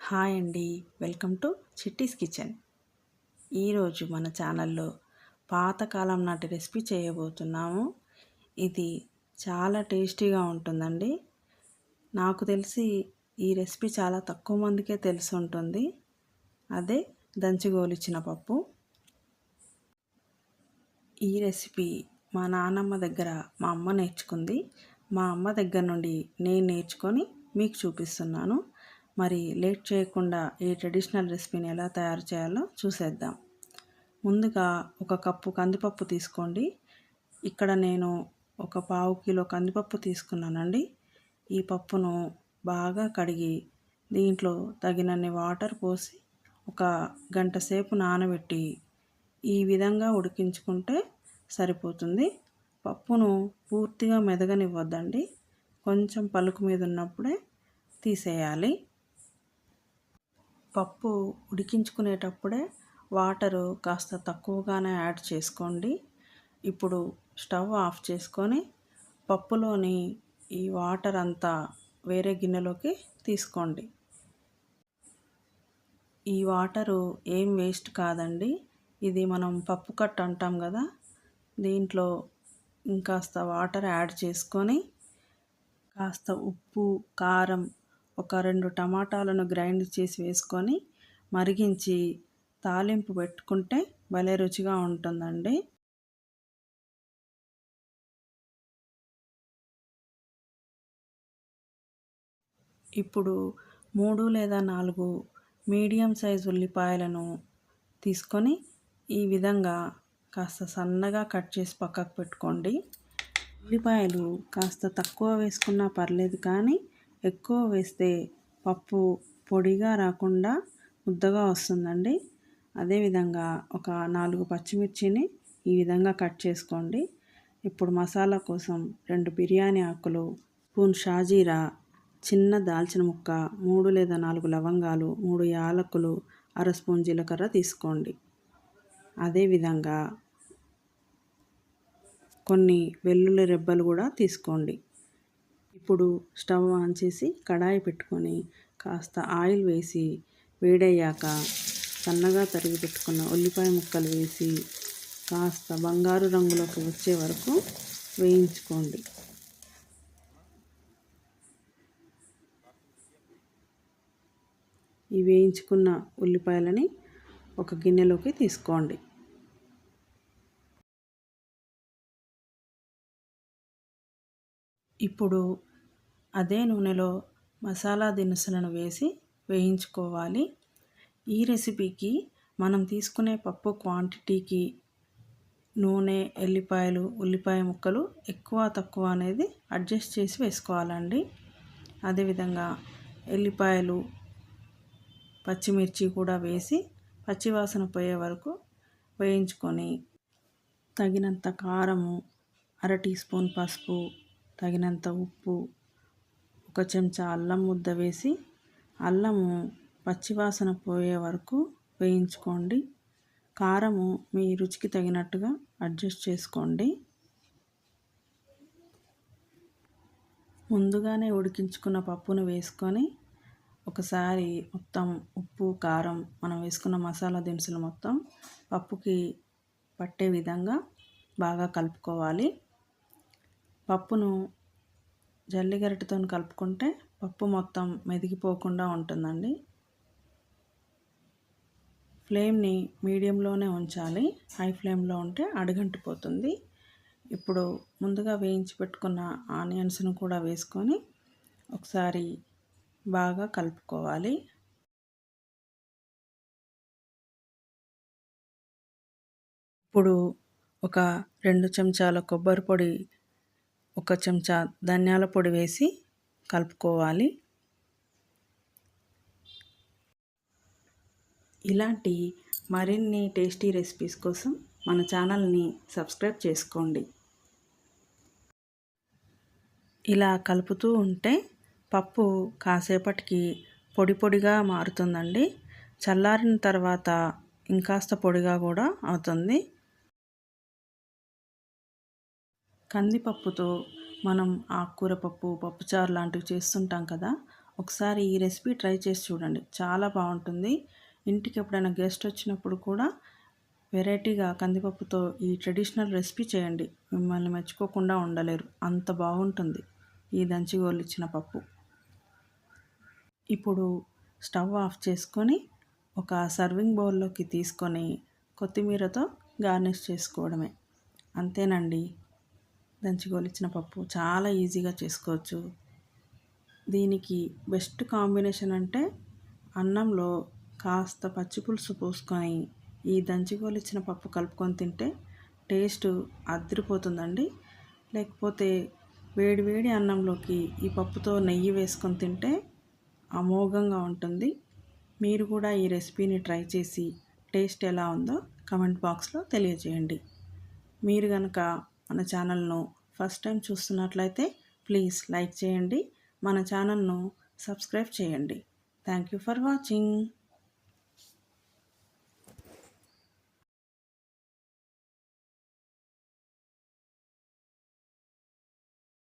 Hi అండి, welcome to చిట్టీస్ kitchen. ఈరోజు మన ఛానల్లో పాతకాలం నాటి రెసిపీ చేయబోతున్నాము. ఇది చాలా టేస్టీగా ఉంటుందండి. నాకు తెలిసి ఈ రెసిపీ చాలా తక్కువ మందికే తెలిసి ఉంటుంది. అదే దంచిగోలిచిన పప్పు. ఈ రెసిపీ మా నాన్నమ్మ దగ్గర మా అమ్మ నేర్చుకుంది. మా అమ్మ దగ్గర నుండి నేను నేర్చుకొని మీకు చూపిస్తున్నాను. మరి లేట్ చేయకుండా ఈ ట్రెడిషనల్ రెసిపీని ఎలా తయారు చేయాలో చూసేద్దాం. ముందుగా ఒక కప్పు కందిపప్పు తీసుకోండి. ఇక్కడ నేను ఒక పావు కిలో కందిపప్పు తీసుకున్నానండి. ఈ పప్పును బాగా కడిగి దీంట్లో తగినన్ని వాటర్ పోసి ఒక గంట సేపు నానబెట్టి ఈ విధంగా ఉడికించుకుంటే సరిపోతుంది. పప్పును పూర్తిగా మెదగనివ్వద్దండి. కొంచెం పలుకు మీద ఉన్నప్పుడే తీసేయాలి. పప్పు ఉడికించుకునేటప్పుడే వాటరు కాస్త తక్కువగానే యాడ్ చేసుకోండి. ఇప్పుడు స్టవ్ ఆఫ్ చేసుకొని పప్పులోని ఈ వాటర్ అంతా వేరే గిన్నెలోకి తీసుకోండి. ఈ వాటరు ఏం వేస్ట్ కాదండి. ఇది మనం పప్పు కట్ట అంటాం కదా, దీంట్లో ఇంకాస్త వాటర్ యాడ్ చేసుకొని కాస్త ఉప్పు, కారం, ఒక 2 టమాటాలను గ్రైండ్ చేసి వేసుకొని మరిగించి తాలింపు పెట్టుకుంటే భలే రుచిగా ఉంటుందండి. ఇప్పుడు 3 లేదా 4 మీడియం సైజు ఉల్లిపాయలను తీసుకొని ఈ విధంగా కాస్త సన్నగా కట్ చేసి పక్కకు పెట్టుకోండి. ఉల్లిపాయలు కాస్త తక్కువ వేసుకున్నా పర్లేదు, కానీ ఎక్కువ వేస్తే పప్పు పొడిగా రాకుండా ముద్దగా వస్తుందండి. అదేవిధంగా ఒక 4 పచ్చిమిర్చిని ఈ విధంగా కట్ చేసుకోండి. ఇప్పుడు మసాలా కోసం 2 బిర్యానీ ఆకులు, స్పూన్ షాజీరా, చిన్న దాల్చిన ముక్క, 3 లేదా 4 లవంగాలు, 3 యాలకులు, అర స్పూన్ జీలకర్ర తీసుకోండి. అదేవిధంగా కొన్ని వెల్లుల్లి రెబ్బలు కూడా తీసుకోండి. ఇప్పుడు స్టవ్ ఆన్ చేసి కడాయి పెట్టుకొని కాస్త ఆయిల్ వేసి వేడయ్యాక సన్నగా తరిగి పెట్టుకున్న ఉల్లిపాయ ముక్కలు వేసి కాస్త బంగారు రంగులోకి వచ్చే వరకు వేయించుకోండి. ఈ వేయించుకున్న ఉల్లిపాయలని ఒక గిన్నెలోకి తీసుకోండి. ఇప్పుడు అదే నూనెలో మసాలా దినుసులను వేసి వేయించుకోవాలి. ఈ రెసిపీకి మనం తీసుకునే పప్పు క్వాంటిటీకి నూనె, ఎల్లిపాయలు, ఉల్లిపాయ ముక్కలు ఎక్కువ తక్కువ అనేది అడ్జస్ట్ చేసి వేసుకోవాలండి. అదేవిధంగా ఎల్లిపాయలు, పచ్చిమిర్చి కూడా వేసి పచ్చివాసన పోయే వరకు వేయించుకొని తగినంత కారము, అర టీ స్పూన్ పసుపు, తగినంత ఉప్పు, ఒక చెంచా అల్లం ముద్ద వేసి అల్లము పచ్చివాసన పోయే వరకు వేయించుకోండి. కారము మీ రుచికి తగినట్టుగా అడ్జస్ట్ చేసుకోండి. ముందుగానే ఉడికించుకున్న పప్పును వేసుకొని ఒకసారి మొత్తం ఉప్పు, కారం, మనం వేసుకున్న మసాలా దినుసులు మొత్తం పప్పుకి పట్టే విధంగా బాగా కలుపుకోవాలి. పప్పును జల్లిగరిటెతో కలుపుకుంటే పప్పు మొత్తం మెదిగిపోకుండా ఉంటుందండి. ఫ్లేమ్ని మీడియంలోనే ఉంచాలి. హై ఫ్లేమ్లో ఉంటే అడుగంటిపోతుంది. ఇప్పుడు ముందుగా వేయించి పెట్టుకున్న ఆనియన్స్ను కూడా వేసుకొని ఒకసారి బాగా కలుపుకోవాలి. ఇప్పుడు ఒక 2 చెంచాల కొబ్బరి పొడి, 1 చెంచా ధనియాల పొడి వేసి కలుపుకోవాలి. ఇలాంటి మరిన్ని టేస్టీ రెసిపీస్ కోసం మన ఛానల్ని సబ్స్క్రైబ్ చేసుకోండి. ఇలా కలుపుతూ ఉంటే పప్పు కాసేపటికి పొడి పొడిగా మారుతుందండి. చల్లారిన తర్వాత ఇంకాస్త పొడిగా కూడా అవుతుంది. కందిపప్పుతో మనం ఆకుకూర పప్పు, పప్పుచారు లాంటివి చేస్తుంటాం కదా, ఒకసారి ఈ రెసిపీ ట్రై చేసి చూడండి, చాలా బాగుంటుంది. ఇంటికి ఎప్పుడైనా గెస్ట్ వచ్చినప్పుడు కూడా వెరైటీగా కందిపప్పుతో ఈ ట్రెడిషనల్ రెసిపీ చేయండి, మిమ్మల్ని మెచ్చుకోకుండా ఉండలేరు, అంత బాగుంటుంది ఈ దంచి గోలిచ్చిన పప్పు. ఇప్పుడు స్టవ్ ఆఫ్ చేసుకొని ఒక సర్వింగ్ బౌల్లోకి తీసుకొని కొత్తిమీరతో గార్నిష్ చేసుకోవడమే. అంతేనండి, దంచి గోలిచ్చిన పప్పు చాలా ఈజీగా చేసుకోవచ్చు. దీనికి బెస్ట్ కాంబినేషన్ అంటే అన్నంలో కాస్త పచ్చిపులుసు పోసుకొని ఈ దంచిగోలిచ్చిన పప్పు కలుపుకొని తింటే టేస్ట్ అదిరిపోతుందండి. లేకపోతే వేడి వేడి అన్నంలోకి ఈ పప్పుతో నెయ్యి వేసుకొని తింటే అమోఘంగా ఉంటుంది. మీరు కూడా ఈ రెసిపీని ట్రై చేసి టేస్ట్ ఎలా ఉందో కమెంట్ బాక్స్లో తెలియజేయండి. మీరు కనుక మన ఛానల్ను ఫస్ట్ టైం చూస్తున్నట్లయితే ప్లీజ్ లైక్ చేయండి, మన ఛానల్ను సబ్స్క్రైబ్ చేయండి. Thank you for watching.